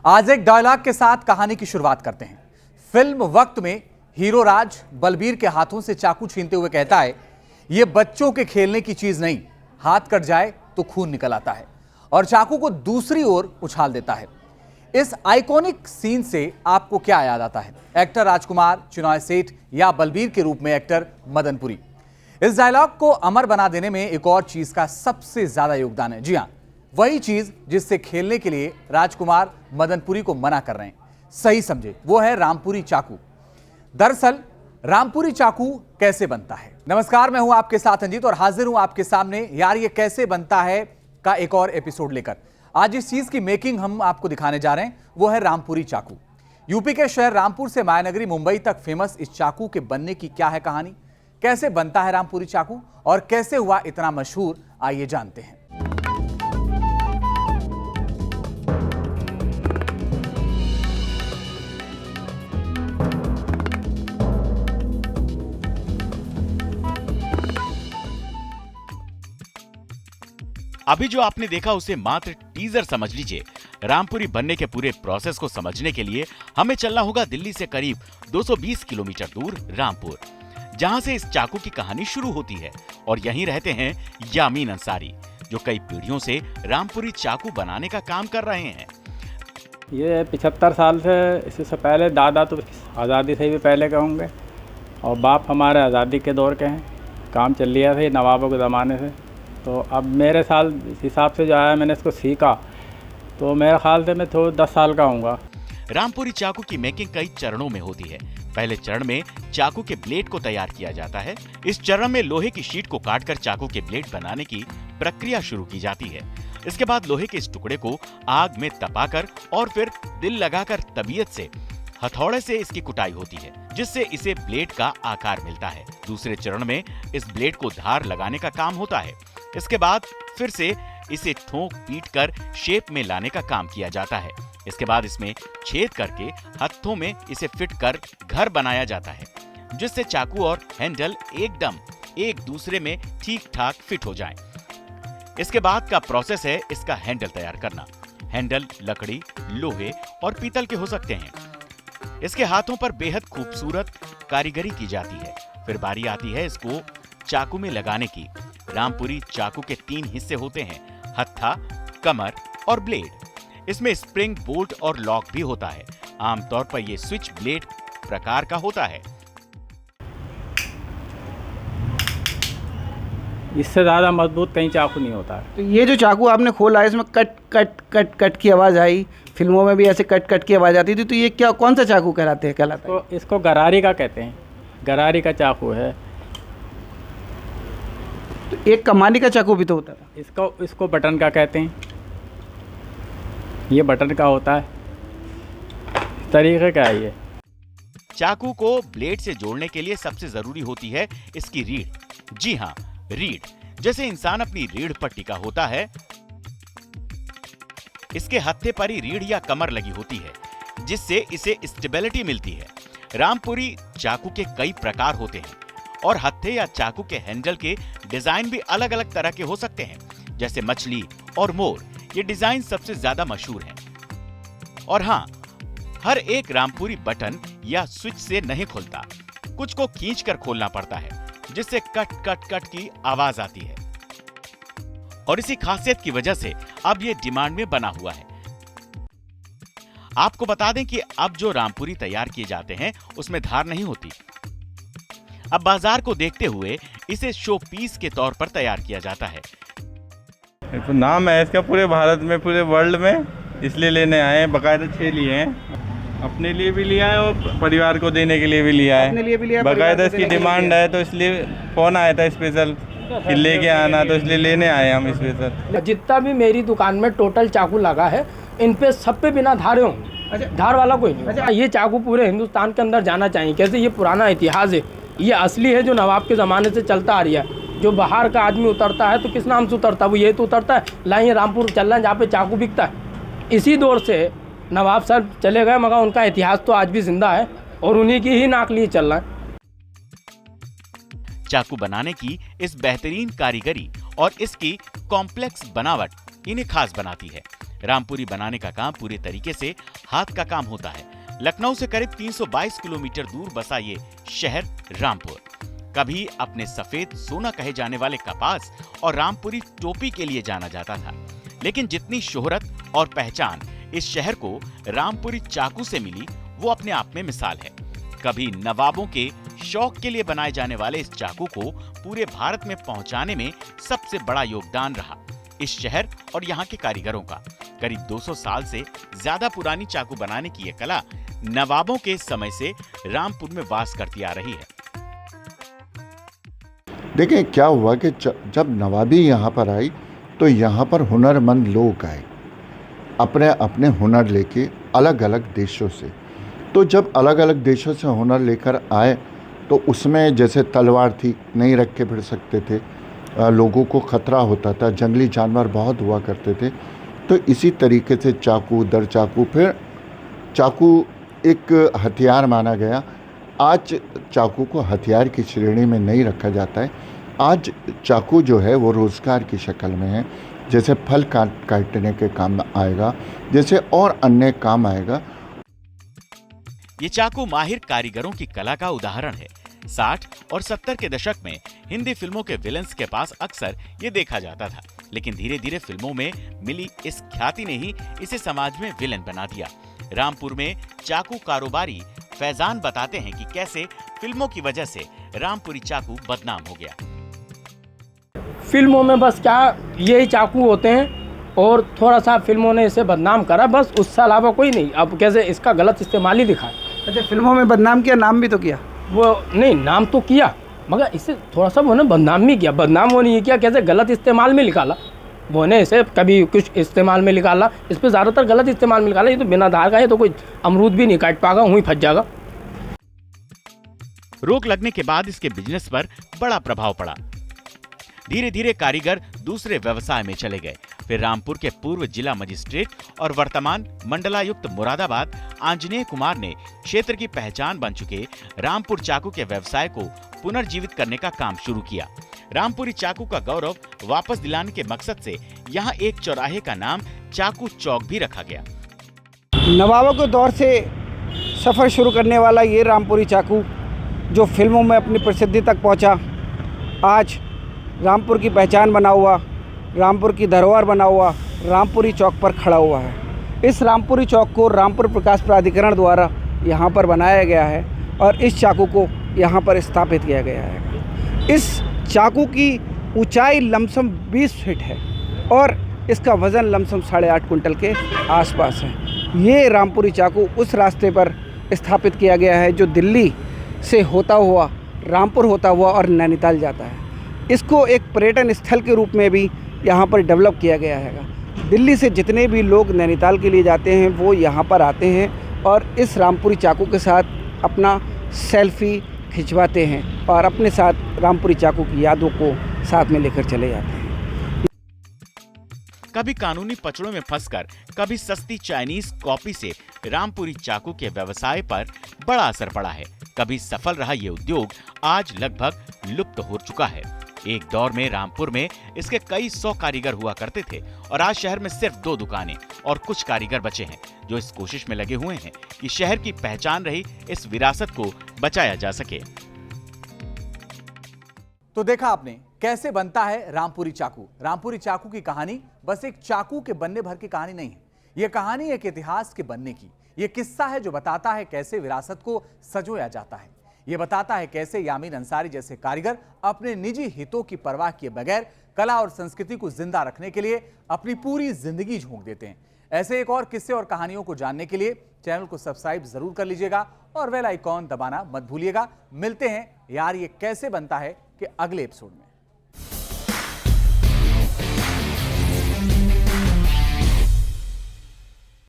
आज एक डायलॉग के साथ कहानी की शुरुआत करते हैं। फिल्म वक्त में हीरो राज बलबीर के हाथों से चाकू छीनते हुए कहता है, यह बच्चों के खेलने की चीज नहीं, हाथ कट जाए तो खून निकल आता है, और चाकू को दूसरी ओर उछाल देता है। इस आइकॉनिक सीन से आपको क्या याद आता है? एक्टर राजकुमार, चिनॉय सेठ या बलबीर के रूप में एक्टर मदनपुरी? इस डायलॉग को अमर बना देने में एक और चीज का सबसे ज्यादा योगदान है। जी हां, वही चीज जिससे खेलने के लिए राजकुमार मदनपुरी को मना कर रहे हैं। सही समझे, वो है रामपुरी चाकू। दरअसल रामपुरी चाकू कैसे बनता है? नमस्कार, मैं हूं आपके साथ अंजीत और हाजिर हूं आपके सामने यार ये कैसे बनता है का एक और एपिसोड लेकर। आज इस चीज की मेकिंग हम आपको दिखाने जा रहे हैं, वो है रामपुरी चाकू। यूपी के शहर रामपुर से मायानगरी मुंबई तक फेमस इस चाकू के बनने की क्या है कहानी? कैसे बनता है रामपुरी चाकू और कैसे हुआ इतना मशहूर, आइए जानते हैं। अभी जो आपने देखा उसे मात्र टीजर समझ लीजिए। रामपुरी बनने के पूरे प्रोसेस को समझने के लिए हमें चलना होगा दिल्ली से करीब 220 किलोमीटर दूर रामपुर, जहां से इस चाकू की कहानी शुरू होती है। और यहीं रहते हैं यामीन अंसारी, जो कई पीढ़ियों से रामपुरी चाकू बनाने का काम कर रहे हैं। ये 75 साल से, इससे पहले दादा तो आज़ादी से भी पहले के होंगे और बाप हमारे आज़ादी के दौर के हैं। काम चल लिया था नवाबों के ज़माने से। तो अब मेरे साल हिसाब से जो है मैंने इसको सीखा, तो मेरे ख्याल से मैं 10 साल का हूँगा। रामपुरी चाकू की मेकिंग कई चरणों में होती है। पहले चरण में चाकू के ब्लेड को तैयार किया जाता है। इस चरण में लोहे की शीट को काटकर चाकू के ब्लेड बनाने की प्रक्रिया शुरू की जाती है। इसके बाद लोहे के इस टुकड़े को आग में तपाकर और फिर दिल लगाकर तबीयत से हथौड़े से इसकी कुटाई होती है, जिससे इसे ब्लेड का आकार मिलता है। दूसरे चरण में इस ब्लेड को धार लगाने का काम होता है। इसके बाद फिर से इसे ठोक पीट कर शेप में लाने का काम किया जाता है। इसके बाद इसमें छेद करके हथों में इसे फिट कर घर बनाया जाता है, जिससे चाकू और हैंडल एकदम एक दूसरे में ठीक ठाक फिट हो जाएं। इसके बाद का प्रोसेस है इसका हैंडल तैयार करना। हैंडल लकड़ी, लोहे और पीतल के हो सकते हैं। इसके हाथों पर बेहद खूबसूरत कारीगरी की जाती है। फिर बारी आती है इसको चाकू में लगाने की। रामपुरी चाकू के 3 हिस्से होते हैं, हत्था, कमर और ब्लेड। इसमें स्प्रिंग, बोल्ट और लॉक भी होता है। आमतौर पर यह स्विच ब्लेड प्रकार का होता है। इससे ज़्यादा मजबूत कहीं चाकू नहीं होता है। तो ये जो चाकू आपने खोला है, इसमें कट कट कट कट की आवाज़ आई। फिल्मों में भी ऐसे कट कट की आवाज़ आती थी। तो ये क्या, कौन सा चाकू कहलाता है? तो इसको गरारी का कहते हैं। गरारी का चाकू है। तो एक कमानी का चाकू भी तो होता था। इसको बटन का कहते हैं। ये बटन का होता है। तरीके का है ये। चाकू को ब्लेड से जोड़ने के लिए सबसे जरूरी होती है इसकी रीढ़। जी हाँ, रीढ़। जैसे इंसान अपनी रीढ़ पर टिका होता है, इसके हत्थे पर ही रीढ़ या कमर लगी होती है, जिससे इसे स्टेबिलिटी मिलती है। रामपुरी चाकू के कई प्रकार होते हैं और हत्थे या चाकू के हैंडल के डिजाइन भी अलग अलग तरह के हो सकते हैं, जैसे मछली और मोर। ये डिजाइन सबसे ज्यादा मशहूर हैं। और हाँ, हर एक रामपुरी बटन या स्विच से नहीं खुलता। कुछ को खींचकर खोलना पड़ता है, जिससे कट कट कट की आवाज आती है। और इसी खासियत की वजह से अब ये डिमांड में बना हुआ है। आपको बता दें कि अब जो रामपुरी तैयार किए जाते हैं उसमें धार नहीं होती। अब बाजार को देखते हुए इसे शो पीस के तौर पर तैयार किया जाता है। तो नाम है इसका पूरे भारत में, पूरे वर्ल्ड में, इसलिए लेने आए हैं। बकायदा 6 लिए हैं, अपने लिए भी लिया है और परिवार को देने के लिए भी लिया है। अपने लिए भी लिया, बकायदा इसकी डिमांड है, तो इसलिए फोन आया था स्पेशल कि लेके आना, तो इसलिए लेने आए हम स्पेशल। जितना भी मेरी दुकान में टोटल चाकू लगा है, इन पे सब पे बिना धारे होंगे। धार वाला कोई नहीं। अच्छा, ये चाकू पूरे हिंदुस्तान के अंदर जाना चाहिए। कैसे? ये पुराना इतिहास है, ये असली है, जो नवाब के ज़माने से चलता आ रही है। जो बाहर का आदमी उतरता है तो किस नाम से उतरता है? वो ये तो उतरता है, लाइए रामपुर चल रहे हैं जहाँ पे चाकू बिकता है। इसी दौर से नवाब साहब चले गए, मगर उनका इतिहास तो आज भी जिंदा है और उन्हीं की ही नाक लिए चल रहा है। चाकू बनाने की इस बेहतरीन कारीगरी और इसकी कॉम्प्लेक्स बनावट इन्हें खास बनाती है। रामपुरी बनाने का काम पूरे तरीके से हाथ का काम होता है। लखनऊ से करीब 322 किलोमीटर दूर बसा ये शहर रामपुर कभी अपने सफेद सोना कहे जाने वाले कपास और रामपुरी टोपी के लिए जाना जाता था, लेकिन जितनी शोहरत और पहचान इस शहर को रामपुरी चाकू से मिली वो अपने आप में मिसाल है। कभी नवाबों के शौक के लिए बनाए जाने वाले इस चाकू को पूरे भारत में पहुंचाने में सबसे बड़ा योगदान रहा इस शहर और यहाँ के कारीगरों का। करीब 200 साल से ज्यादा पुरानी चाकू बनाने की यह कला नवाबों के समय से रामपुर में वास करती आ रही है। देखिए क्या हुआ कि जब नवाबी यहाँ पर आई तो यहाँ पर हुनरमंद लोग आए अपने अपने हुनर लेके अलग अलग देशों से। तो जब अलग अलग देशों से हुनर लेकर आए तो उसमें जैसे तलवार थी नहीं रख के फिर सकते थे, लोगों को ख़तरा होता था, जंगली जानवर बहुत हुआ करते थे। तो इसी तरीके से चाकू दर चाकू, फिर चाकू एक हथियार माना गया। आज चाकू को हथियार की श्रेणी में नहीं रखा जाता है। आज चाकू जो है वो रोज़गार की शक्ल में है, जैसे फल काटने के काम आएगा, जैसे और अन्य काम आएगा। ये चाकू माहिर कारीगरों की कला का उदाहरण है। 60 और 70 के दशक में हिंदी फिल्मों के विलन्स के पास अक्सर ये देखा जाता था, लेकिन धीरे धीरे फिल्मों में मिली इस ख्याति ने ही इसे समाज में विलन बना दिया। रामपुर में चाकू कारोबारी फैजान बताते हैं कि कैसे फिल्मों की वजह से रामपुरी चाकू बदनाम हो गया। फिल्मों में बस क्या यही चाकू होते हैं और थोड़ा सा फिल्मों ने इसे बदनाम करा, बस उससे अलावा कोई नहीं। अब कैसे इसका गलत इस्तेमाल ही दिखा। अच्छा, फिल्मों में बदनाम किया, नाम भी तो किया। वो नहीं, नाम तो किया मगर इसे थोड़ा सा वो ने बदनाम नहीं किया। बदनाम वो नहीं किया, कैसे गलत इस्तेमाल में निकाला। वो ने इसे कभी कुछ इस्तेमाल में निकाला, इस पर ज़्यादातर गलत इस्तेमाल में निकाला। ये तो बिना धार का है तो कोई अमरूद भी नहीं काट पाएगा, वहीं फंस जाएगा। रोक लगने के बाद इसके बिजनेस पर बड़ा प्रभाव पड़ा। धीरे धीरे कारीगर दूसरे व्यवसाय में चले गए। फिर रामपुर के पूर्व जिला मजिस्ट्रेट और वर्तमान मंडलायुक्त मुरादाबाद आंजनेय कुमार ने क्षेत्र की पहचान बन चुके रामपुर चाकू के व्यवसाय को पुनर्जीवित करने का काम शुरू किया। रामपुरी चाकू का गौरव वापस दिलाने के मकसद से यहाँ एक चौराहे का नाम चाकू चौक भी रखा गया। नवाबों के दौर से सफ़र शुरू करने वाला ये रामपुरी चाकू जो फिल्मों में अपनी प्रसिद्धि तक पहुंचा, आज रामपुर की पहचान बना हुआ, रामपुर की धरोहर बना हुआ रामपुरी चौक पर खड़ा हुआ है। इस रामपुरी चौक को रामपुर प्रकाश प्राधिकरण द्वारा यहाँ पर बनाया गया है और इस चाकू को यहाँ पर स्थापित किया गया है। इस चाकू की ऊंचाई लमसम 20 फीट है और इसका वज़न लमसम 8.5 कुंटल के आसपास है। ये रामपुरी चाकू उस रास्ते पर स्थापित किया गया है जो दिल्ली से होता हुआ, रामपुर होता हुआ और नैनीताल जाता है। इसको एक पर्यटन स्थल के रूप में भी यहाँ पर डेवलप किया गया है। दिल्ली से जितने भी लोग नैनीताल के लिए जाते हैं वो यहाँ पर आते हैं और इस रामपुरी चाकू के साथ अपना सेल्फी खिंचवाते हैं और अपने साथ रामपुरी चाकू की यादों को साथ में लेकर चले जाते हैं। कभी कानूनी पचड़ों में फंसकर, कभी सस्ती चाइनीज कॉपी से रामपुरी चाकू के व्यवसाय पर बड़ा असर पड़ा है। कभी सफल रहा ये उद्योग आज लगभग लुप्त हो चुका है। एक दौर में रामपुर में इसके कई 100 कारीगर हुआ करते थे और आज शहर में सिर्फ 2 दुकानें और कुछ कारीगर बचे हैं जो इस कोशिश में लगे हुए हैं कि शहर की पहचान रही इस विरासत को बचाया जा सके। तो देखा आपने कैसे बनता है रामपुरी चाकू। रामपुरी चाकू की कहानी बस एक चाकू के बनने भर की कहानी नहीं है, यह कहानी एक इतिहास के बनने की। यह किस्सा है जो बताता है कैसे विरासत को संजोया जाता है। यह बताता है कैसे यामीन अंसारी जैसे कारीगर अपने निजी हितों की परवाह किए बगैर कला और संस्कृति को जिंदा रखने के लिए अपनी पूरी जिंदगी झोंक देते हैं। ऐसे एक और किस्से और कहानियों को जानने के लिए चैनल को सब्सक्राइब जरूर कर लीजिएगा और बेल आइकॉन दबाना मत भूलिएगा। मिलते हैं यार ये कैसे बनता है कि अगले एपिसोड में।